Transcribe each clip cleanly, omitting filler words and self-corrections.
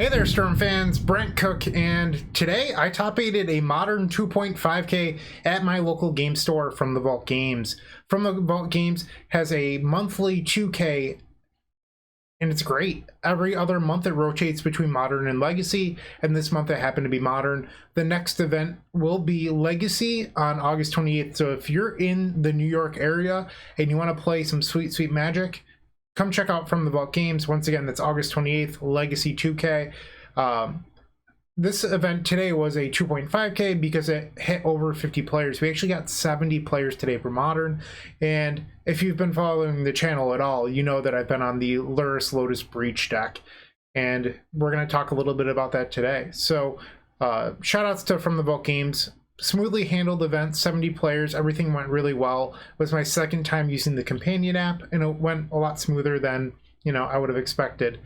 Hey there, Storm fans, Bryant Cook, and today I top-aided a modern 2.5K at my local game store from the Vault Games. From the Vault Games has a monthly 2K, and it's great. Every other month it rotates between Modern and Legacy, and this month it happened to be Modern. The next event will be Legacy on August 28th, so if you're in the New York area and you want to play some sweet, sweet Magic, come check out From the Vault Games. Once again, that's August 28th, Legacy 2K. This event today was a 2.5K because it hit over 50 players. We actually got 70 players today for Modern. And if you've been following the channel at all, you know that I've been on the Lurrus Lotus Breach deck. And we're going to talk a little bit about that today. So shout outs to From the Vault Games. Smoothly handled event, 70 players, everything went really well. It was my second time using the companion app, and it went a lot smoother than I would have expected.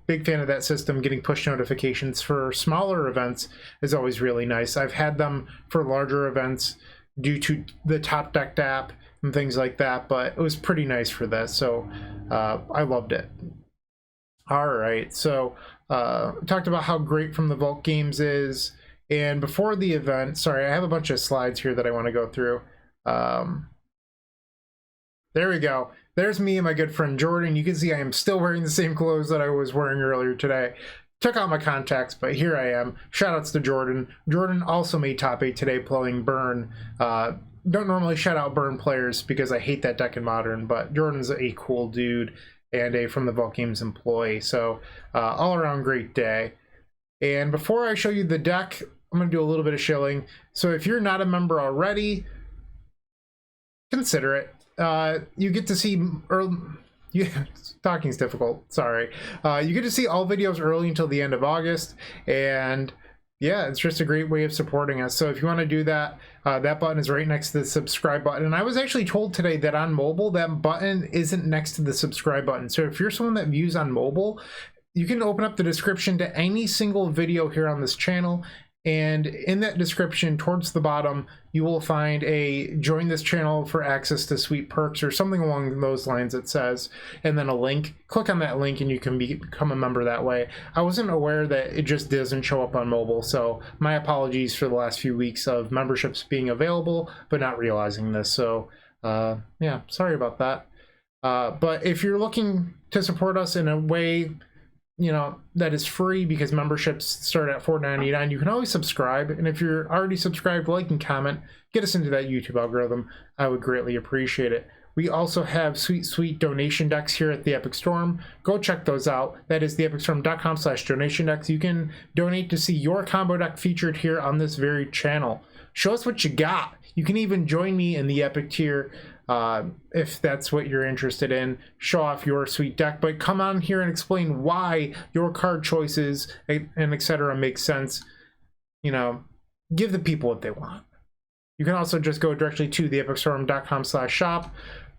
Big fan of that system. Getting push notifications for smaller events is always really nice. I've had them for larger events due to the Top Decked app and things like that, but it was pretty nice for this, so I loved it. All right, so talked about how great From the Vault Games is. And before the event, sorry, I have a bunch of slides here that I want to go through. There we go. There's me and my good friend Jordan. You can see I am still wearing the same clothes that I was wearing earlier today. Took out my contacts, but here I am. Shoutouts to Jordan. Jordan also made top 8 today playing Burn. Don't normally shout out Burn players because I hate that deck in Modern, but Jordan's a cool dude and a From the Vault Games employee. So all around great day. And before I show you the deck, I'm going to do a little bit of shilling. So if you're not a member already, consider it. You get to see talking's difficult, sorry. You get to see all videos early until the end of August, and yeah, it's just a great way of supporting us. So if you want to do that, that button is right next to the subscribe button. And I was actually told today that on mobile, that button isn't next to the subscribe button. So if you're someone that views on mobile, you can open up the description to any single video here on this channel, and in that description towards the bottom you will find a join this channel for access to sweet perks or something along those lines, it says, and then a link. Click on that link and you can become a member that way. I wasn't aware that it just doesn't show up on mobile, so my apologies for the last few weeks of memberships being available but not realizing this. So yeah, sorry about that. But if you're looking to support us in a way that is free, because memberships start at $4.99, you can always subscribe, and if you're already subscribed, like and comment, get us into that YouTube algorithm. I would greatly appreciate it. We also have sweet donation decks here at the Epic Storm. Go check those out. That is theepicstorm.com/donation decks. You can donate to see your combo deck featured here on this very channel. Show us what you got. You can even join me in the Epic tier if that's what you're interested in. Show off your sweet deck, but come on here and explain why your card choices and etc. make sense. Give the people what they want. You can also just go directly to theepicstorm.com/shop.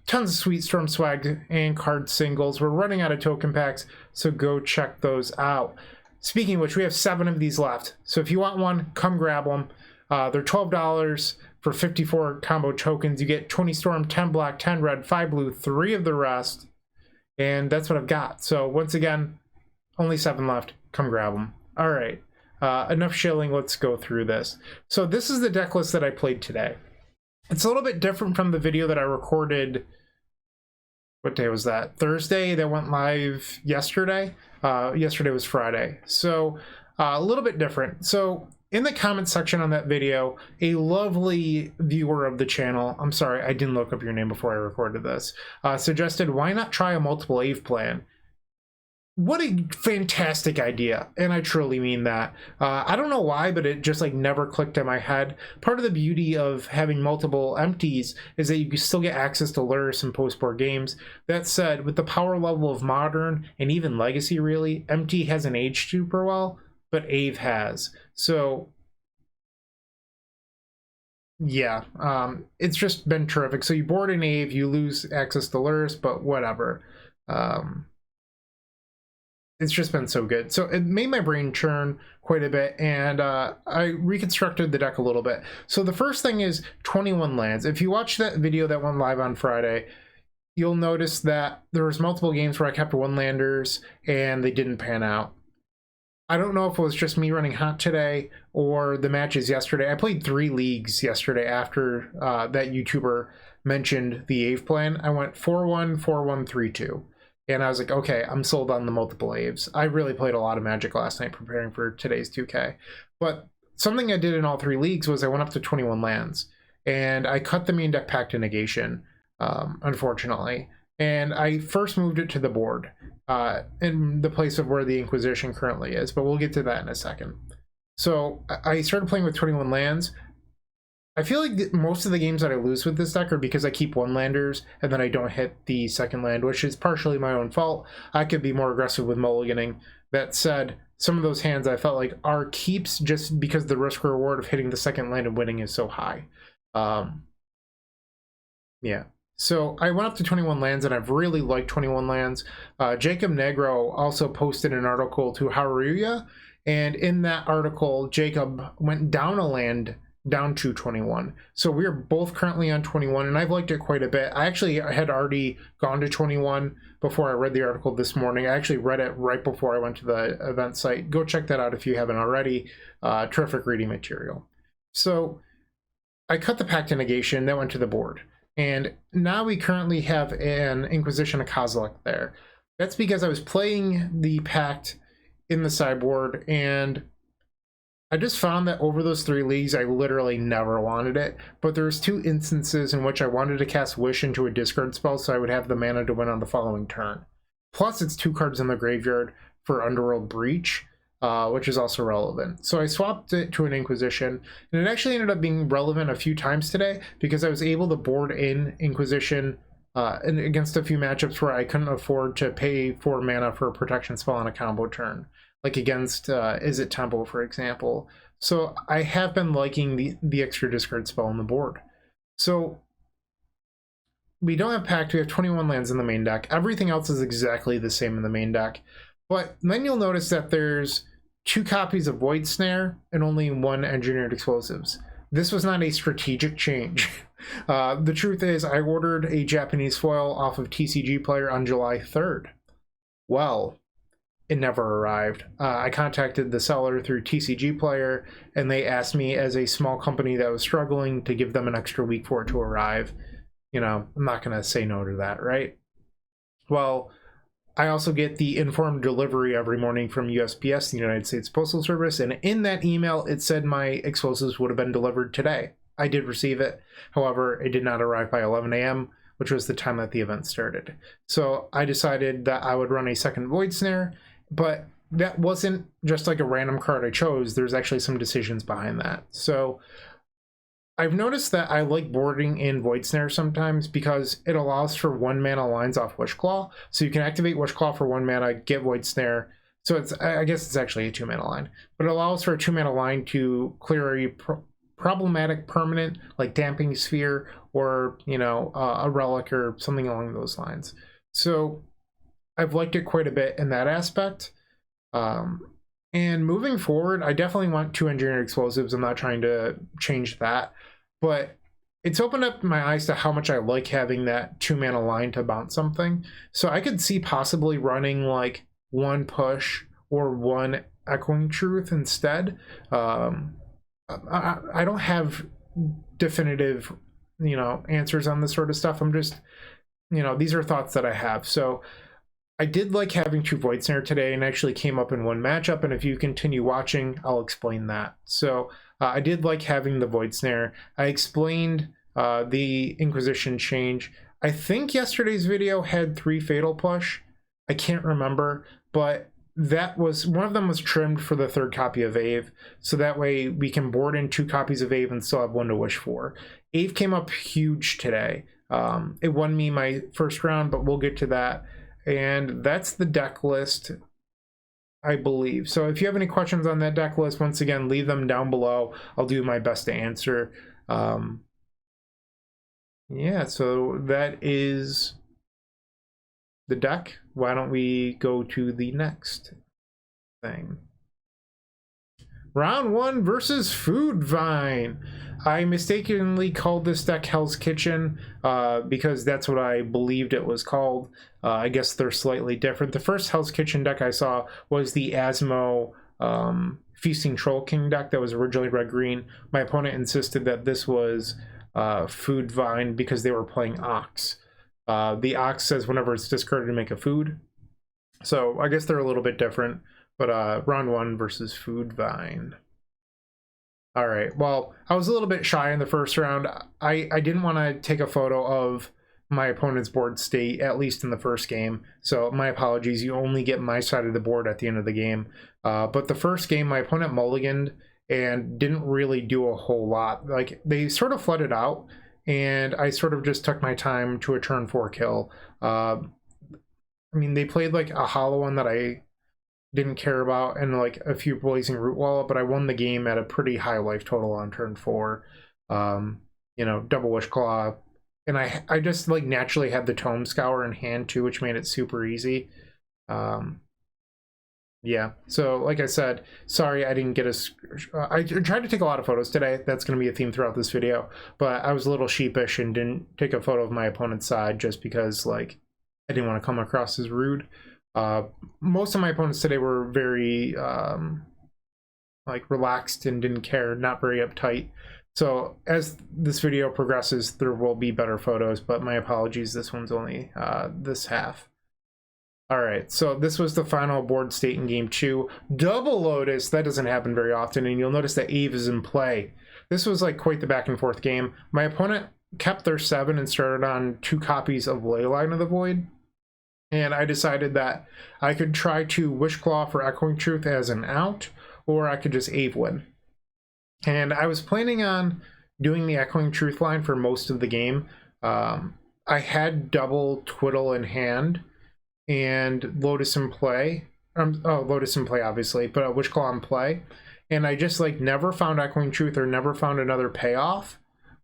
Tons of sweet Storm swag and card singles. We're running out of token packs, so go check those out. Speaking of which, we have 7 of these left, so if you want one, come grab them. They're $12 for 54 combo tokens. You get 20 Storm, 10 black, 10 red, 5 blue, 3 of the rest, and that's what I've got. So once again, only 7 left. Come grab them. All right, enough shilling. Let's go through this. So this is the deck list that I played today. It's a little bit different from the video that I recorded. What day was that? Thursday. That went live yesterday. Yesterday was Friday, so a little bit different. So in the comment section on that video, a lovely viewer of the channel, I'm sorry, I didn't look up your name before I recorded this, suggested, why not try a multiple AVE plan? What a fantastic idea, and I truly mean that. I don't know why, but it just never clicked in my head. Part of the beauty of having multiple empties is that you can still get access to Lurrus and post-board games. That said, with the power level of Modern and even Legacy, really, empty hasn't aged super well, but AVE has. So yeah, it's just been terrific. So you board an AVE, you lose access to Lurrus, but whatever. It's just been so good. So it made my brain churn quite a bit, and I reconstructed the deck a little bit. So the first thing is 21 lands. If you watch that video that went live on Friday, you'll notice that there was multiple games where I kept one landers and they didn't pan out. I don't know if it was just me running hot today or the matches yesterday. I played 3 leagues yesterday after that YouTuber mentioned the Ave plan. I went 4-1, 4-1, 3-2. And I was like, okay, I'm sold on the multiple Aves. I really played a lot of Magic last night preparing for today's 2K. But something I did in all 3 leagues was I went up to 21 lands. And I cut the main deck Pact to Negation, unfortunately. And I first moved it to the board in the place of where the Inquisition currently is, but we'll get to that in a second. So I started playing with 21 lands. I feel like most of the games that I lose with this deck are because I keep 1-landers and then I don't hit the second land, which is partially my own fault. I could be more aggressive with mulliganing. That said, some of those hands I felt like are keeps just because the risk reward of hitting the second land and winning is so high. Yeah. So I went up to 21 lands, and I've really liked 21 lands. Jacob Negro also posted an article to Haruya, and in that article, Jacob went down a land down to 21. So we're both currently on 21, and I've liked it quite a bit. I actually had already gone to 21 before I read the article this morning. I actually read it right before I went to the event site. Go check that out if you haven't already. Terrific reading material. So I cut the Pact to Negation, that went to the board. And now we currently have an Inquisition of Kozilek there. That's because I was playing the Pact in the sideboard, and I just found that over those 3 leagues, I literally never wanted it. But there's 2 instances in which I wanted to cast Wish into a discard spell so I would have the mana to win on the following turn. Plus, it's 2 cards in the graveyard for Underworld Breach, which is also relevant. So I swapped it to an Inquisition, and it actually ended up being relevant a few times today because I was able to board in Inquisition against a few matchups where I couldn't afford to pay 4 mana for a protection spell on a combo turn, like against Izzet Temple, for example. So I have been liking the extra discard spell on the board. So we don't have Pact, we have 21 lands in the main deck. Everything else is exactly the same in the main deck. But then you'll notice that there's 2 copies of Void Snare and only 1 Engineered Explosives. This was not a strategic change. The truth is, I ordered a Japanese foil off of TCG Player on July 3rd. Well, it never arrived. I contacted the seller through TCG Player, and they asked me as a small company that was struggling to give them an extra week for it to arrive. You know, I'm not going to say no to that, right? Well, I also get the informed delivery every morning from USPS, the United States Postal Service, and in that email, it said my explosives would have been delivered today. I did receive it. However, it did not arrive by 11 a.m., which was the time that the event started. So I decided that I would run a second Void Snare, but that wasn't just like a random card I chose. There's actually some decisions behind that. So I've noticed that I like boarding in Void Snare sometimes because it allows for 1 mana lines off Wishclaw. So you can activate Wishclaw for 1 mana, get Void Snare. So it's, I guess it's actually a 2 mana line, but it allows for a 2 mana line to clear a problematic permanent like Damping Sphere or, you know, a relic or something along those lines. So I've liked it quite a bit in that aspect. And moving forward, I definitely want 2 Engineered Explosives. I'm not trying to change that, but it's opened up my eyes to how much I like having that 2 mana line to bounce something. So I could see possibly running like 1 push or 1 Echoing Truth instead. I don't have definitive, you know, answers on this sort of stuff. I'm just, you know, these are thoughts that I have. So I did like having 2 Void Snare today and actually came up in 1 matchup, and if you continue watching, I'll explain that. So I did like having the Void Snare. I explained the Inquisition change. I think yesterday's video had 3 Fatal Push. I can't remember, but that was, one of them was trimmed for the 3rd copy of Ave, so that way we can board in 2 copies of Ave and still have 1 to wish for. Ave came up huge today. It won me my first round, but we'll get to that. And that's the deck list, I believe. So if you have any questions on that deck list, once again, leave them down below. I'll do my best to answer. Yeah, so that is the deck. Why don't we go to the next thing? Round 1 versus Food Vine. I mistakenly called this deck Hell's Kitchen because that's what I believed it was called. I guess they're slightly different. The first Hell's Kitchen deck I saw was the Asmo Feasting Troll King deck that was originally red-green. My opponent insisted that this was Food Vine because they were playing Ox. The Ox says whenever it's discarded to make a food. So I guess they're a little bit different, but round 1 versus Food Vine. All right, well, I was a little bit shy in the first round. I didn't want to take a photo of my opponent's board state, at least in the first game. So my apologies, you only get my side of the board at the end of the game. But the first game, my opponent mulliganed and didn't really do a whole lot. Like, they sort of flooded out, and I sort of just took my time to a turn 4 kill. I mean, they played like a hollow one that I didn't care about and like a few Blazing Root Wall, but I won the game at a pretty high life total on turn 4. You know, double Wish Claw. And I just like naturally had the Tome Scour in hand too, which made it super easy. Yeah, so like I said, sorry I didn't get I tried to take a lot of photos today. That's going to be a theme throughout this video, but I was a little sheepish and didn't take a photo of my opponent's side just because like I didn't want to come across as rude. Most of my opponents today were very like relaxed and didn't care, not very uptight. So as this video progresses, there will be better photos, but my apologies, this one's only this half. All right, so this was the final board state in game 2. Double Lotus, that doesn't happen very often, and you'll notice that Ave is in play. This was like quite the back and forth game. My opponent kept their 7 and started on 2 copies of Leyline of the Void. And I decided that I could try to Wish Claw for Echoing Truth as an out, or I could just Ave win. And I was planning on doing the Echoing Truth line for most of the game. I had double Twiddle in hand and Lotus in play. Lotus in play, obviously, but Wish Claw in play. And I just like never found Echoing Truth or never found another payoff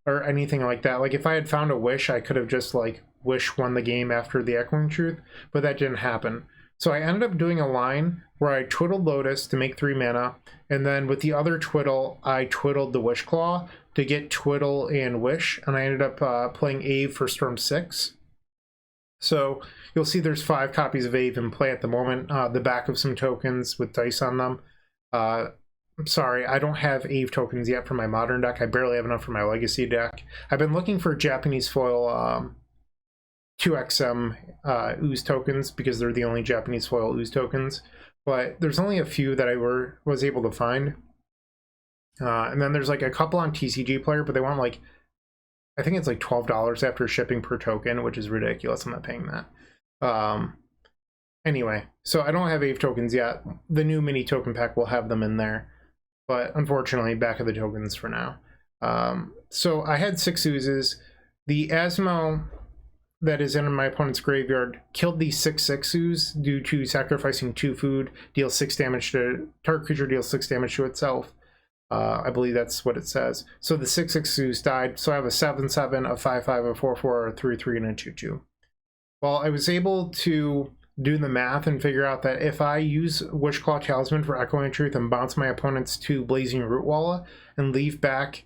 or anything like that. Like if I had found a Wish, I could have just like Wish won the game after the Echoing Truth, but that didn't happen. So I ended up doing a line where I twiddled Lotus to make 3 mana, and then with the other twiddle, I twiddled the Wish Claw to get Twiddle and Wish, and I ended up playing Ave for Storm 6. So you'll see there's 5 copies of Ave in play at the moment, the back of some tokens with dice on them. I'm sorry, I don't have Ave tokens yet for my Modern deck. I barely have enough for my Legacy deck. I've been looking for Japanese foil 2XM Ooze tokens because they're the only Japanese foil Ooze tokens, but there's only a few that I was able to find. And then there's like a couple on TCG Player, but they want like, I think it's like $12 after shipping per token, which is ridiculous. I'm not paying that. Anyway, so I don't have Ave tokens yet. The new mini token pack will have them in there, but unfortunately back of the tokens for now. So I had 6 Oozes. The Asmo that is in my opponent's graveyard killed the 6/6 Ooze due to sacrificing 2 food, deals 6 damage to target creature, deals 6 damage to itself. I believe that's what it says. So the 6/6 Ooze died. So I have a 7/7, a 5/5, a 4/4, a 3/3, and a 2/2. Well, I was able to do the math and figure out that if I use Wish Claw Talisman for Echoing Truth and bounce my opponents to Blazing Root Walla and leave back,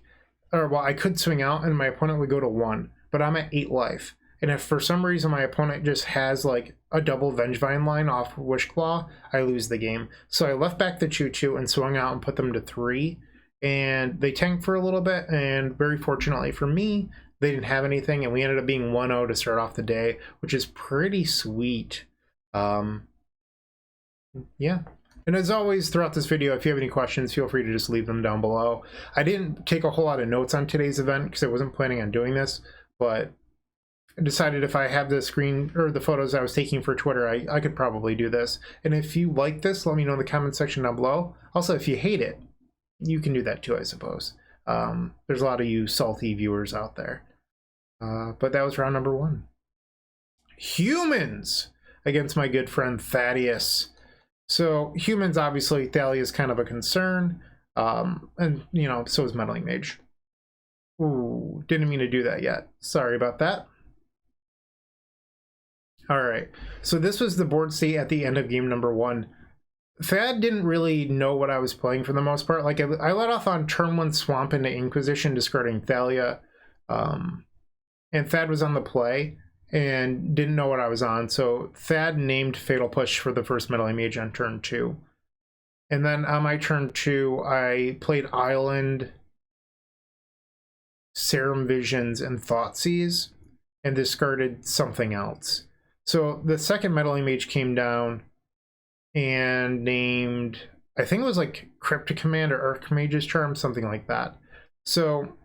or well, I could swing out and my opponent would go to 1, but I'm at 8 life. And if for some reason my opponent just has like a double Vengevine line off Wish Claw, I lose the game. So I left back the 2/2 and swung out and put them to 3. And they tanked for a little bit, and very fortunately for me, they didn't have anything, and we ended up being 1-0 to start off the day, which is pretty sweet. Yeah. And as always, throughout this video, if you have any questions, feel free to just leave them down below. I didn't take a whole lot of notes on today's event because I wasn't planning on doing this, but I decided if I have the screen or the photos I was taking for Twitter, I could probably do this. And if you like this, let me know in the comment section down below. Also, if you hate it, you can do that too, I suppose. There's a lot of you salty viewers out there. But that was round number 1. Humans against my good friend Thaddeus. So humans, obviously, Thalia is kind of a concern. And, you know, so is Meddling Mage. Ooh, didn't mean to do that yet. Sorry about that. All right, so this was the board state at the end of game number 1. Thad didn't really know what I was playing for the most part. Like I let off on turn 1 Swamp into Inquisition, discarding Thalia. And Thad was on the play and didn't know what I was on. So Thad named Fatal Push for the first Meddling Mage on turn 2. And then on my turn 2, I played Island, Serum Visions, and Thoughtseize, and discarded something else. So the second Meddling Mage came down and named, I think it was like Cryptic Command or Archmage's Charm, something like that. So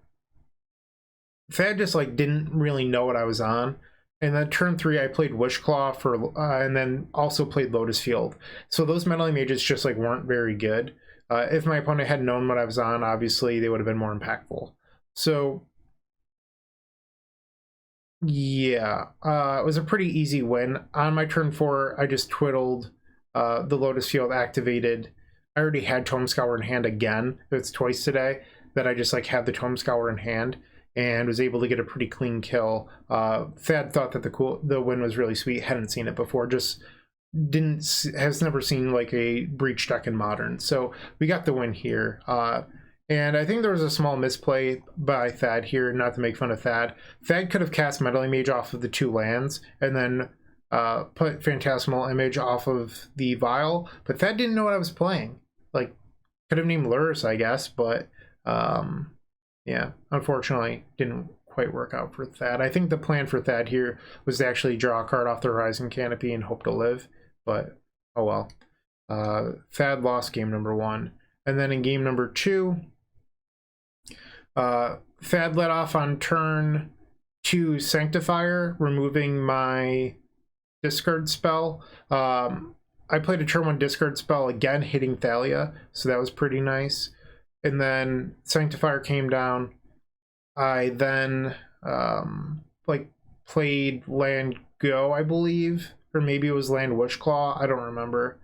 Thad just like didn't really know what I was on. And then turn 3, I played Wishclaw for, and then also played Lotus Field. So those Meddling Mages just like weren't very good. If my opponent had known what I was on, obviously they would have been more impactful. So yeah, it was a pretty easy win. On my turn 4, I just twiddled the Lotus Field, activated. I already had Tome Scour in hand again. It's twice today that I just like had the Tome Scour in hand and was able to get a pretty clean kill. Thad thought that the win was really sweet. Hadn't seen it before. Just has never seen like a Breach deck in Modern. So we got the win here. And I think there was a small misplay by Thad here, not to make fun of Thad. Thad could have cast Meddling Mage off of the 2 lands and then put Phantasmal Image off of the Vial, but Thad didn't know what I was playing. Like, could have named Lurrus, I guess, but yeah, unfortunately didn't quite work out for Thad. I think the plan for Thad here was to actually draw a card off the Horizon Canopy and hope to live, but oh well. Thad lost game number 1. And then in game number 2, Thad led off on turn 2 Sanctifier, removing my discard spell. I played a turn 1 discard spell again, hitting Thalia, so that was pretty nice. And then Sanctifier came down. I then like played Land Go, I believe, or maybe it was Land Wishclaw. I don't remember.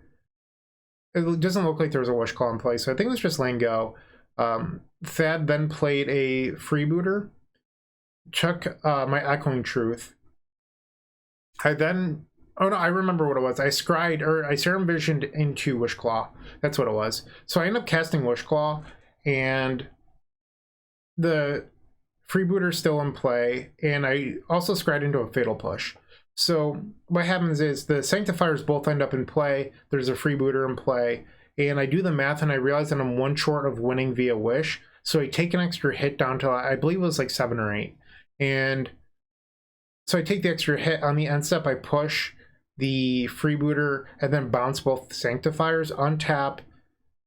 It doesn't look like there was a Wishclaw in play, so I think it was just Land Go. Thad then played a Freebooter, took my Echoing Truth. I then, oh no, I remember what it was. I scryed, or I Serum Visioned into Wishclaw. That's what it was. So I ended up casting Wishclaw, and the Freebooter's still in play, and I also scryed into a Fatal Push. So what happens is the Sanctifiers both end up in play, there's a Freebooter in play, and I do the math and I realize that I'm 1 short of winning via Wish, so I take an extra hit down to, I believe it was like 7 or 8. And so I take the extra hit. On the end step, I push the Freebooter and then bounce both Sanctifiers, untap,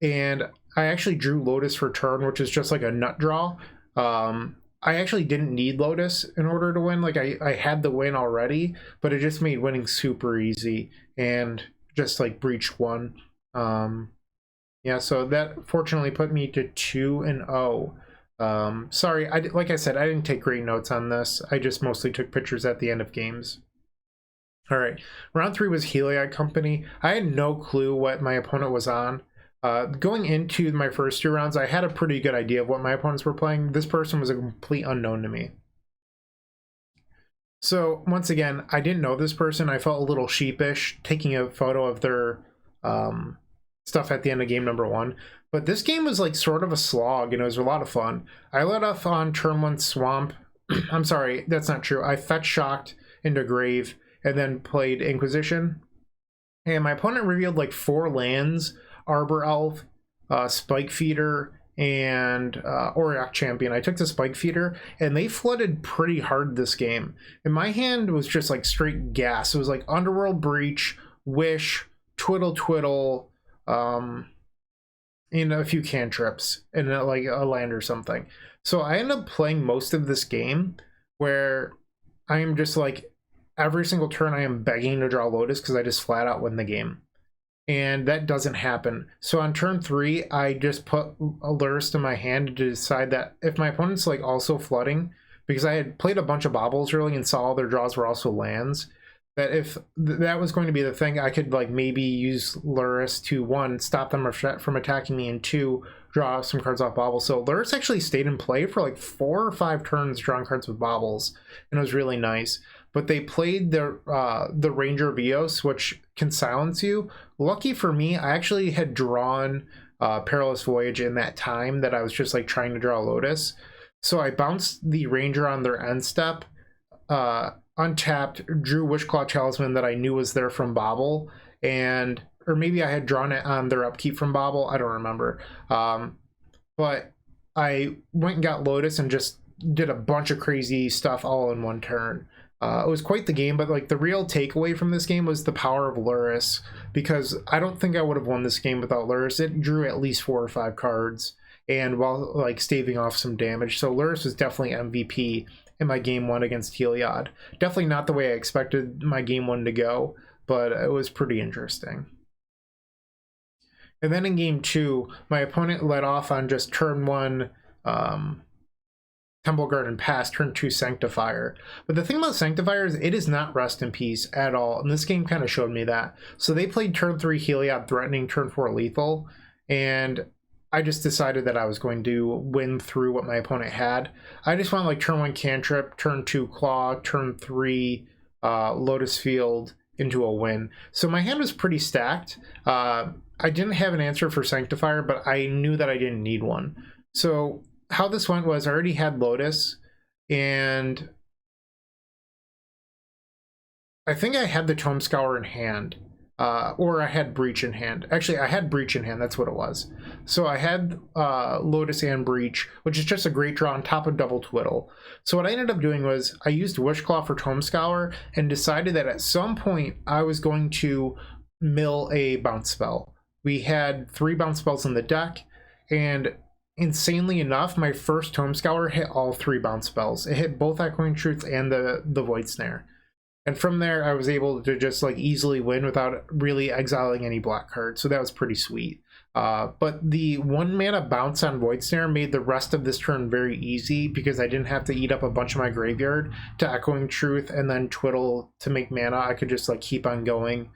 and I actually drew Lotus for turn, which is just like a nut draw. I actually didn't need Lotus in order to win. Like I had the win already, but it just made winning super easy and just like Breach 1. Yeah, so that fortunately put me to 2-0. Sorry, like I said, I didn't take great notes on this. I just mostly took pictures at the end of games. All right, round 3 was Heliod Company. I had no clue what my opponent was on. Going into my first 2 rounds, I had a pretty good idea of what my opponents were playing. This person was a complete unknown to me. So once again, I didn't know this person. I felt a little sheepish taking a photo of their stuff at the end of game number 1. But this game was like sort of a slog, and it was a lot of fun. I led off on turn 1 Swamp. I'm sorry, that's not true. I fetch shocked into Grave and then played Inquisition. And my opponent revealed like 4 lands, Arbor Elf, Spike Feeder, and Auriok Champion. I took the Spike Feeder, and they flooded pretty hard this game. And my hand was just like straight gas. It was like Underworld Breach, Wish, Twiddle, and a few cantrips, and like a land or something. So I ended up playing most of this game where I am just like, every single turn I am begging to draw Lotus because I just flat out win the game. And that doesn't happen. So on turn 3, I just put a Lurrus in my hand to decide that if my opponent's like also flooding, because I had played a bunch of baubles early and saw all their draws were also lands, that if that was going to be the thing, I could like maybe use Lurrus to 1, stop them from attacking me, and 2, draw some cards off baubles. So Lurrus actually stayed in play for like 4 or 5 turns drawing cards with baubles, and it was really nice. But they played the Ranger Bios, which can silence you. Lucky for me, I actually had drawn Perilous Voyage in that time that I was just like trying to draw Lotus. So I bounced the Ranger on their end step, untapped, drew Wishclaw Talisman that I knew was there from Bauble, and or maybe I had drawn it on their upkeep from Bobble. I don't remember. But I went and got Lotus and just did a bunch of crazy stuff all in one turn. It was quite the game, but like the real takeaway from this game was the power of Lurrus, because I don't think I would have won this game without Lurrus. It drew at least 4 or 5 cards, and while like staving off some damage. So Lurrus was definitely MVP in my game 1 against Heliod. Definitely not the way I expected my game 1 to go, but it was pretty interesting. And then in game 2, my opponent led off on just turn 1 Temple Garden Pass, turn 2 Sanctifier. But the thing about Sanctifier is it is not Rest in Peace at all, and this game kind of showed me that. So they played turn 3 Heliod Threatening, turn 4 Lethal, and I just decided that I was going to win through what my opponent had. I just went like turn 1 Cantrip, turn 2 Claw, turn 3 Lotus Field into a win. So my hand was pretty stacked. I didn't have an answer for Sanctifier, but I knew that I didn't need one. So how this went was I already had Lotus, and I think I had the Tome Scour in hand, or I had Breach in hand. Actually, I had Breach in hand, that's what it was. So I had Lotus and Breach, which is just a great draw on top of double Twiddle. So what I ended up doing was I used Wishclaw for Tome Scour and decided that at some point I was going to mill a bounce spell. We had 3 bounce spells in the deck, and insanely enough, my first Tome Scour hit all 3 bounce spells. It hit both Echoing Truth and the Void Snare. And from there, I was able to just like easily win without really exiling any black cards. So that was pretty sweet. But the 1 mana bounce on Void Snare made the rest of this turn very easy, because I didn't have to eat up a bunch of my graveyard to Echoing Truth and then Twiddle to make mana. I could just like keep on going,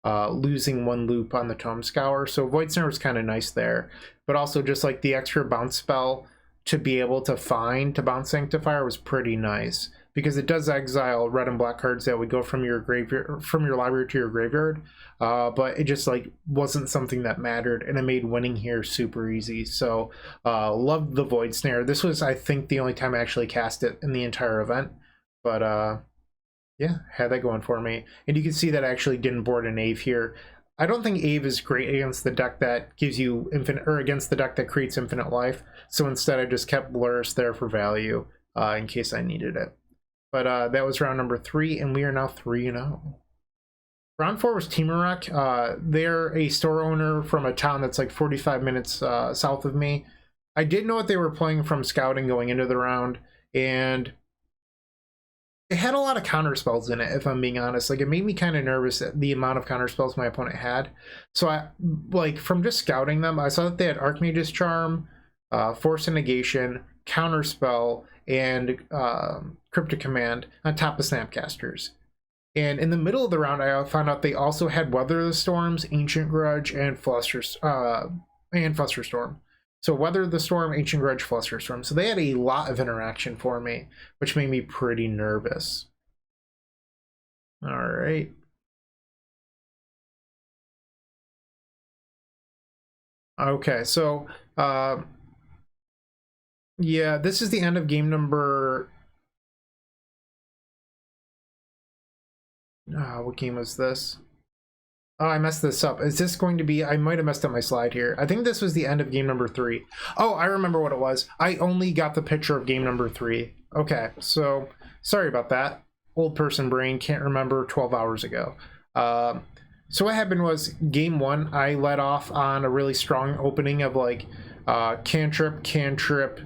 losing 1 loop on the Tome Scour. So Void Snare was kind of nice there. But also just like the extra bounce spell to be able to find to bounce Sanctifier was pretty nice, because it does exile red and black cards that would go from your graveyard, from your library to your graveyard. But it just like wasn't something that mattered, and it made winning here super easy. So loved the Void Snare. This was, I think, the only time I actually cast it in the entire event. But yeah, had that going for me. And you can see that I actually didn't board an Ave here. I don't think Ave is great against the deck that gives you infinite, or against the deck that creates infinite life. So instead I just kept Lurrus there for value in case I needed it. But that was round number 3, and we are now 3-0. Round 4 was Temur. They're a store owner from a town that's like 45 minutes south of me. I did know what they were playing from scouting going into the round, and it had a lot of counter spells in it, if I'm being honest. Like, it made me kind of nervous at the amount of counter spells my opponent had. So I, like, from just scouting them, I saw that they had Archmage's Charm, Force and Negation, Counter Spell, and Cryptic Command on top of Snapcasters. And in the middle of the round, I found out they also had Weather the Storms, Ancient Grudge, and Flusterstorm. So Weather the Storm, Ancient Grudge, Flusterstorm. So they had a lot of interaction for me, which made me pretty nervous. All right. Okay, so yeah, this is the end of game number... what game was this? Oh, I messed this up. Is this going to be... I might have messed up my slide here. I think this was the end of game number 3. Oh, I remember what it was. I only got the picture of game number 3. Okay, so sorry about that. Old person brain, can't remember 12 hours ago. So what happened was game 1, I led off on a really strong opening of like cantrip,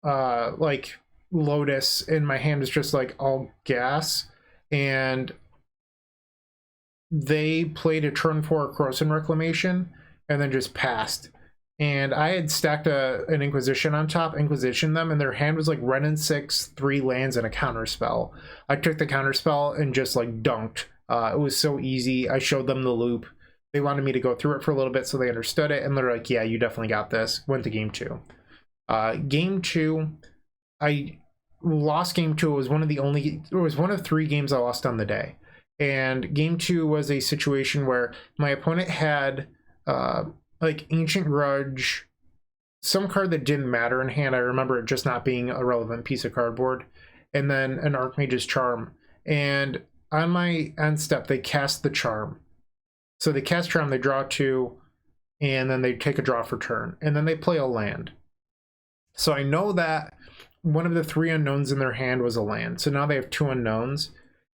like Lotus, and my hand is just like all gas. And they played a turn 4 Corrosion Reclamation and then just passed. And I had stacked an Inquisition on top, Inquisition them, and their hand was like Ren and 6, 3 lands, and a counter spell. I took the counter spell and just like dunked. It was so easy. I showed them the loop. They wanted me to go through it for a little bit so they understood it, and they're like, yeah, you definitely got this. Went to game 2. Game 2, I lost game 2. It was one of 3 games I lost on the day. And game 2 was a situation where my opponent had like Ancient Grudge, some card that didn't matter in hand. I remember it just not being a relevant piece of cardboard, and then an Archmage's Charm. And on my end step, they cast the Charm. So they cast Charm, they draw 2, and then they take a draw for turn, and then they play a land. So I know that one of the 3 unknowns in their hand was a land. So now they have 2 unknowns,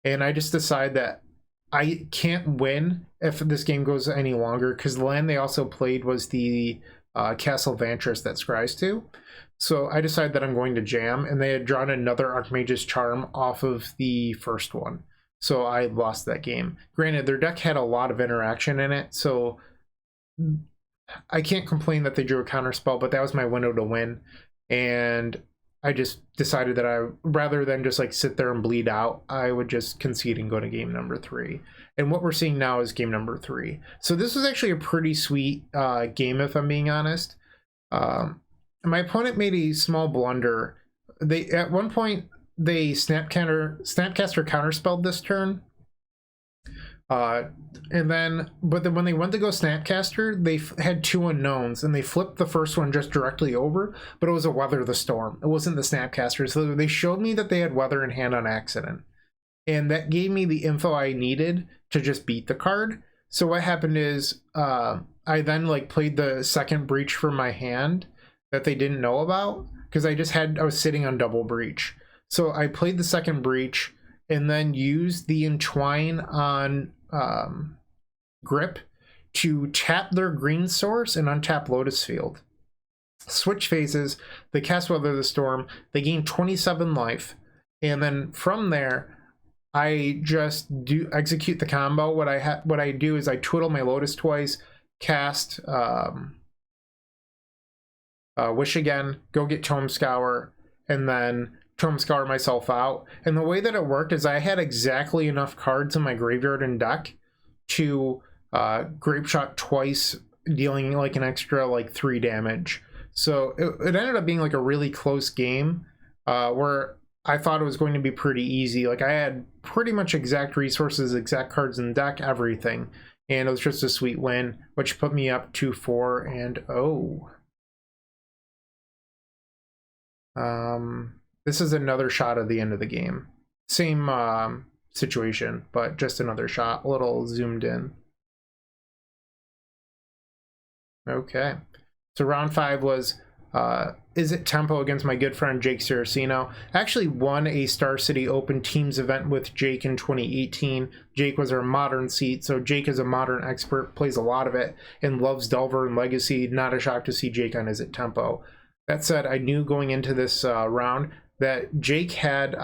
and I just decide that I can't win if this game goes any longer, because the land they also played was the Castle Vantress that scries to. So I decided that I'm going to jam, and they had drawn another Archmage's Charm off of the first one. So I lost that game. Granted, their deck had a lot of interaction in it, so I can't complain that they drew a counterspell, but that was my window to win. And I just decided that I, rather than just like sit there and bleed out, I would just concede and go to game number 3. And what we're seeing now is game number 3. So this was actually a pretty sweet game, if I'm being honest. My opponent made a small blunder. They, at one point, they Snapcaster counterspelled this turn. And then, but then when they went to go Snapcaster, they had 2 unknowns, and they flipped the first one just directly over, but it was a Weather the Storm. It wasn't the Snapcaster, so they showed me that they had Weather in hand on accident. And that gave me the info I needed to just beat the card. So what happened is, I then like played the second breach from my hand that they didn't know about, because I was sitting on double breach. So I played the second breach, and then used the Entwine on Grip to tap their green source and untap Lotus Field. Switch phases, they cast Weather the Storm, they gain 27 life, and then from there, I just execute the combo. What I do is I twiddle my Lotus twice, cast Wish again, go get Tome Scour, and then Tome Scour myself out. And the way that it worked is I had exactly enough cards in my graveyard and deck to Grapeshot twice, dealing like an extra like 3 damage. So it ended up being like a really close game where I thought it was going to be pretty easy. Like I had pretty much exact resources, exact cards in the deck, everything. And it was just a sweet win, which put me up to 4-0. This is another shot at the end of the game. Same situation, but just another shot, a little zoomed in. Okay, so round 5 was Izzet Tempo against my good friend Jake Saracino. I actually won a Star City Open Teams event with Jake in 2018. Jake was our Modern seat, so Jake is a Modern expert, plays a lot of it, and loves Delver and Legacy. Not a shock to see Jake on Izzet Tempo. That said, I knew going into this round that Jake had,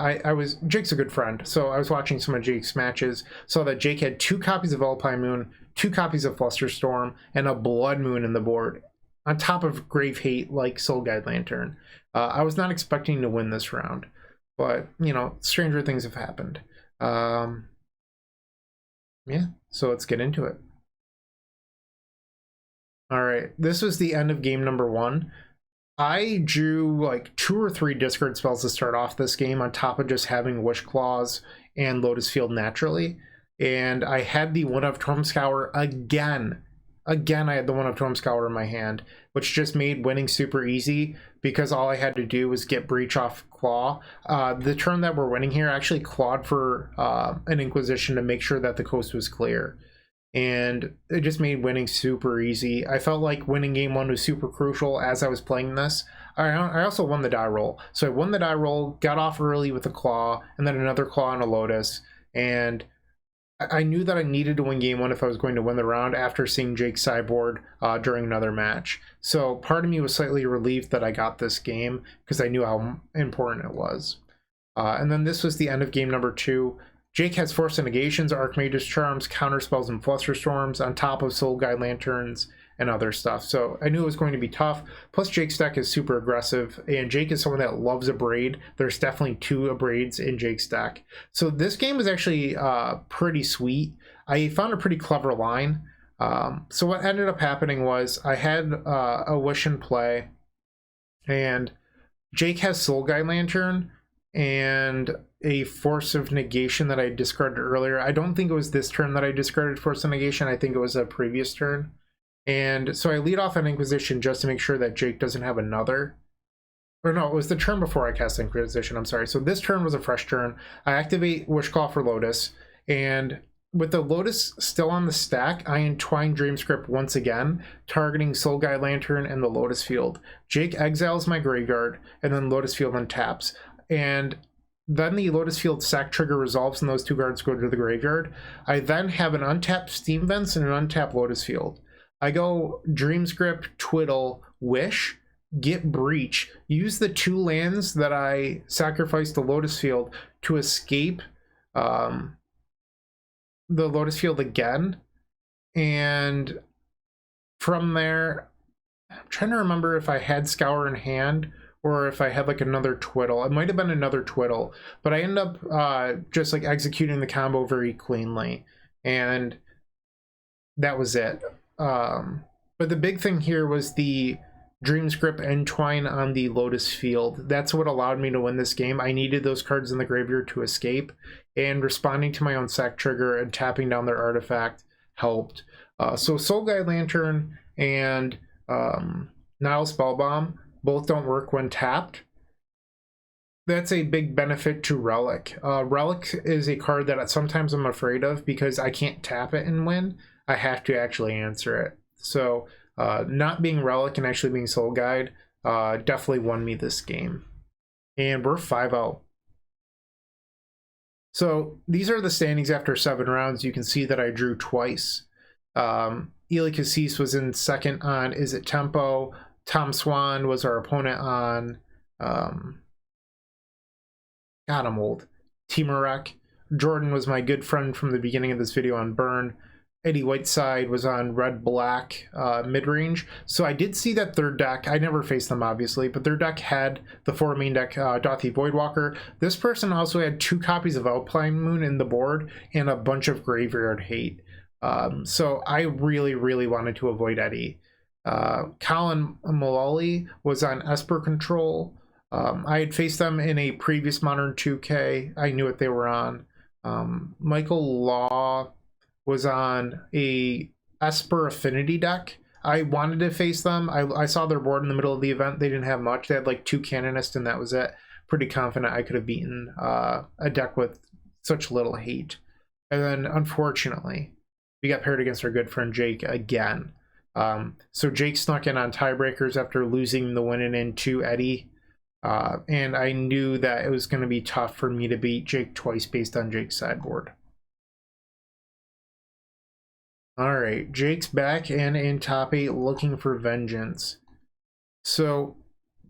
Jake's a good friend, so I was watching some of Jake's matches, saw that Jake had 2 copies of Alpine Moon, 2 copies of Flusterstorm, and a Blood Moon in the board, on top of Grave Hate like Soul Guide Lantern. I was not expecting to win this round, but, you know, stranger things have happened. Yeah, so let's get into it. All right, this was the end of game number 1. I drew like 2 or 3 discard spells to start off this game, on top of just having Wish Claws and Lotus Field naturally. And I had the one of Tome Scour again. Again, I had the one of Tome Scour in my hand, which just made winning super easy because all I had to do was get Breach off Claw. The turn that we're winning here, I actually clawed for an Inquisition to make sure that the coast was clear. And it just made winning super easy. I felt like winning game 1 was super crucial as I was playing this. I also won the die roll. So I won the die roll, got off early with a claw, and then another claw and a Lotus. And I knew that I needed to win game 1 if I was going to win the round after seeing Jake's sideboard during another match. So part of me was slightly relieved that I got this game because I knew how important it was. And then this was the end of game number 2. Jake has Force and Negations, Archmage's Charms, Counterspells, and Flusterstorms on top of Soul Guide Lanterns and other stuff. So I knew it was going to be tough. Plus Jake's deck is super aggressive, and Jake is someone that loves Abrade. There's definitely 2 Abrades in Jake's deck. So this game was actually pretty sweet. I found a pretty clever line. So what ended up happening was I had a Wish in play, and Jake has Soul Guide Lantern and a Force of Negation that I discarded earlier. I don't think it was this turn that I discarded Force of Negation. I think it was a previous turn. And so I lead off an Inquisition just to make sure that Jake doesn't have another. Or no, it was the turn before I cast Inquisition, I'm sorry. So this turn was a fresh turn. I activate Wishclaw for Lotus, and with the Lotus still on the stack, I entwine Dreamscript once again, targeting Soul Guide Lantern and the Lotus Field. Jake exiles my graveyard, and then Lotus Field untaps. And then the Lotus Field sack trigger resolves, and those two cards go to the graveyard. I then have an untapped Steam Vents and an untapped Lotus Field. I go Dreamscript, Twiddle, Wish, get Breach, use the 2 lands that I sacrificed to Lotus Field to escape the Lotus Field again, and from there, I'm trying to remember if I had Scour in hand or if I had like another Twiddle. It might have been another Twiddle, but I end up just like executing the combo very cleanly, and that was it. But the big thing here was the Dreamscript Entwine on the Lotus Field. That's what allowed me to win this game. I needed those cards in the graveyard to escape, and responding to my own sack trigger and tapping down their artifact helped. So Soul Guide Lantern and Nile Spellbomb both don't work when tapped. That's a big benefit to Relic. Relic is a card that sometimes I'm afraid of because I can't tap it and win. I have to actually answer it. So not being Relic and actually being Soul Guide definitely won me this game. And we're 5-0. So these are the standings after 7 rounds. You can see that I drew twice. Eli Cassis was in second on Izzet Tempo. Tom Swan was our opponent on God, I'm old. Temur. Jordan was my good friend from the beginning of this video on Burn. Eddie Whiteside was on Red Black mid-range. So I did see that third deck. I never faced them, obviously, but their deck had the 4 main deck Dothy Voidwalker. This person also had 2 copies of Alpine Moon in the board and a bunch of Graveyard Hate. So I really, really wanted to avoid Eddie. Colin Malley was on Esper Control. I had faced them in a previous Modern 2K. I knew what they were on. Michael Law was on a Esper Affinity deck. I wanted to face them. I saw their board in the middle of the event. They didn't have much. They had like 2 Canonists and that was it. Pretty confident I could have beaten a deck with such little hate. And then unfortunately, we got paired against our good friend Jake again. So Jake snuck in on tiebreakers after losing the win and in to Eddie. And I knew that it was going to be tough for me to beat Jake twice based on Jake's sideboard. All right, Jake's back and in top 8 looking for vengeance. So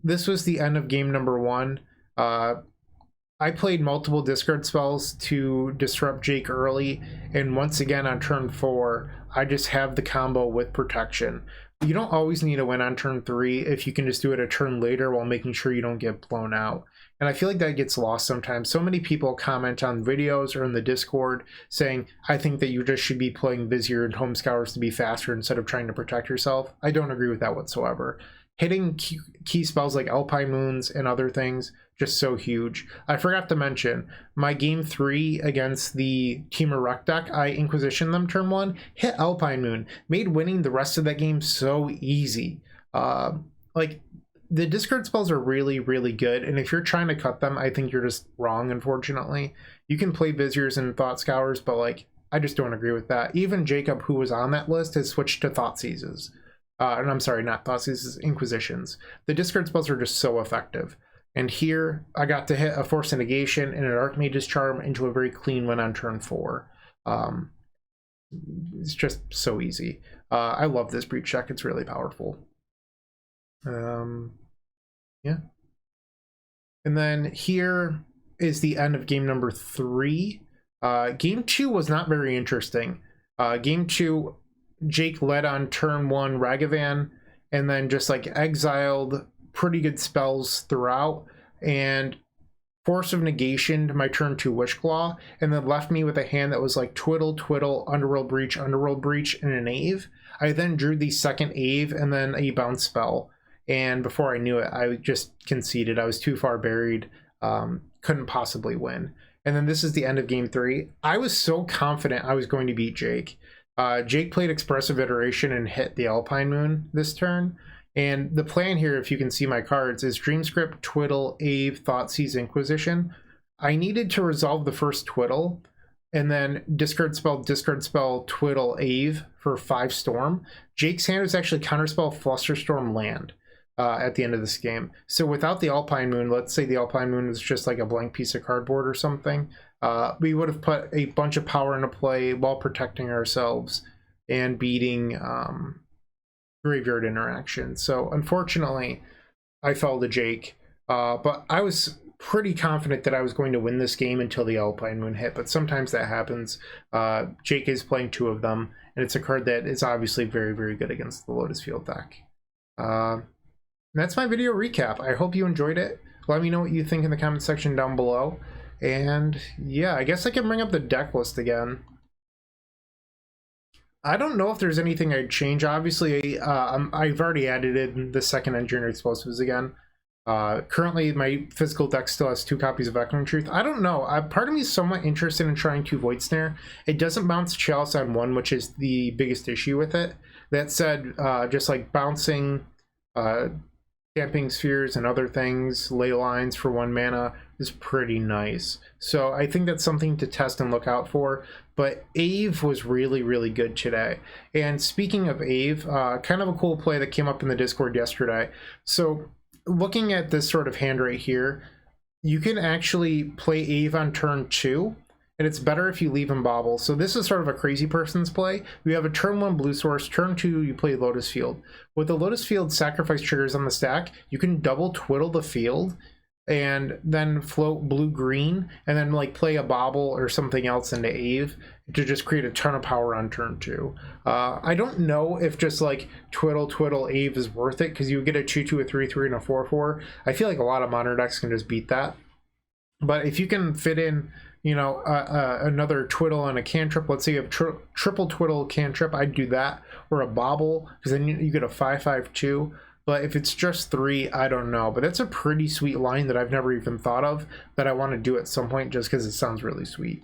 this was the end of game number 1. I played multiple discard spells to disrupt Jake early, and once again on turn 4, I just have the combo with protection. You don't always need to win on turn 3 if you can just do it a turn later while making sure you don't get blown out. And I feel like that gets lost sometimes. So many people comment on videos or in the Discord saying, I think that you just should be playing Vizier and Tome Scours to be faster instead of trying to protect yourself. I don't agree with that whatsoever. Hitting key spells like Alpine Moons and other things, just so huge. I forgot to mention, my game 3 against the Temur Rec deck, I Inquisitioned them turn 1, hit Alpine Moon, made winning the rest of that game so easy. Like, the discard spells are really, really good, and if you're trying to cut them, I think you're just wrong, unfortunately. You can play Viziers and Thought Scours, but, like, I just don't agree with that. Even Jacob, who was on that list, has switched to Thoughtseizes. And I'm sorry, not Thoughtseizes, Inquisitions. The discard spells are just so effective. And here, I got to hit a Force of Negation and an Archmage's Charm into a very clean win on turn 4. It's just so easy. I love this Breach deck. It's really powerful. Yeah. And then here is the end of game number 3. Game 2 was not very interesting. Game 2, Jake led on turn 1 Ragavan, and then just like exiled pretty good spells throughout, and Force of Negation to my turn 2 Wishclaw, and then left me with a hand that was like Twiddle, Twiddle, Underworld Breach, and an Ave. I then drew the second Ave and then a bounce spell, and before I knew it, I just conceded. I was too far buried, couldn't possibly win. And then this is the end of game 3. I was so confident I was going to beat Jake. Jake played Expressive Iteration and hit the Alpine Moon this turn. And the plan here, if you can see my cards, is Dreamscript, Twiddle, Ave, Thoughtseize, Inquisition. I needed to resolve the first Twiddle, and then discard spell, Twiddle, Ave for 5 Storm. Jake's hand is actually counterspell Flusterstorm land at the end of this game. So without the Alpine Moon, let's say the Alpine Moon was just like a blank piece of cardboard or something, we would have put a bunch of power into play while protecting ourselves and beating graveyard interaction. So unfortunately, I fell to Jake, but I was pretty confident that I was going to win this game until the Alpine Moon hit, but sometimes that happens. Jake is playing 2 of them, and it's a card that is obviously very, very good against the Lotus Field deck. That's my video recap. I hope you enjoyed it. Let me know what you think in the comment section down below. And yeah, I guess I can bring up the deck list again. I don't know if there's anything I'd change. Obviously, I've already added in the second engineered explosives again. Currently, my physical deck still has 2 copies of Echoing Truth. I don't know. Part of me is somewhat interested in trying 2 Void Snare. It doesn't bounce Chalice on 1, which is the biggest issue with it. That said, just like bouncing Camping Spheres and other things, Ley Lines for 1 mana is pretty nice. So I think that's something to test and look out for. But Ave was really, really good today. And speaking of Ave, kind of a cool play that came up in the Discord yesterday. So looking at this sort of hand right here, you can actually play Ave on turn 2, and it's better if you leave him bobble. So this is sort of a crazy person's play. We have a turn 1 blue source, turn 2 you play Lotus Field. With the Lotus Field sacrifice triggers on the stack, you can double Twiddle the field and then float blue-green, and then like play a bobble or something else into Ave to just create a ton of power on turn 2. I don't know if just like Twiddle Ave is worth it, because you get a 2/2, a 3/3, and a 4/4. I feel like a lot of modern decks can just beat that. But if you can fit in, you know, another Twiddle and a cantrip, let's say you have triple Twiddle cantrip, I'd do that, or a bobble, because then you get a 5/5/2. But if it's just 3, I don't know. But that's a pretty sweet line that I've never even thought of, that I want to do at some point just because it sounds really sweet.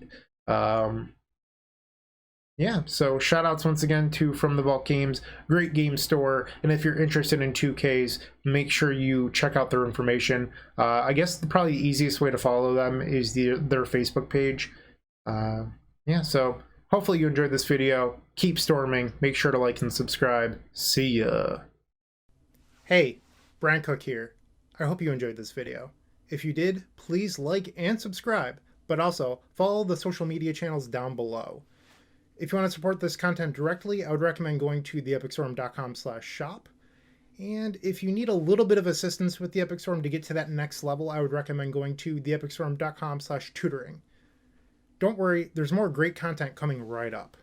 Yeah, so shout outs once again to From the Vault Games, great game store. And if you're interested in 2Ks, make sure you check out their information. I guess probably the easiest way to follow them is their Facebook page. Yeah, so hopefully you enjoyed this video. Keep storming. Make sure to like and subscribe. See ya. Hey, Bryant Cook here. I hope you enjoyed this video. If you did, please like and subscribe, but also follow the social media channels down below. If you want to support this content directly, I would recommend going to theepicstorm.com/shop. And if you need a little bit of assistance with the Epic Storm to get to that next level, I would recommend going to theepicstorm.com/tutoring. Don't worry, there's more great content coming right up.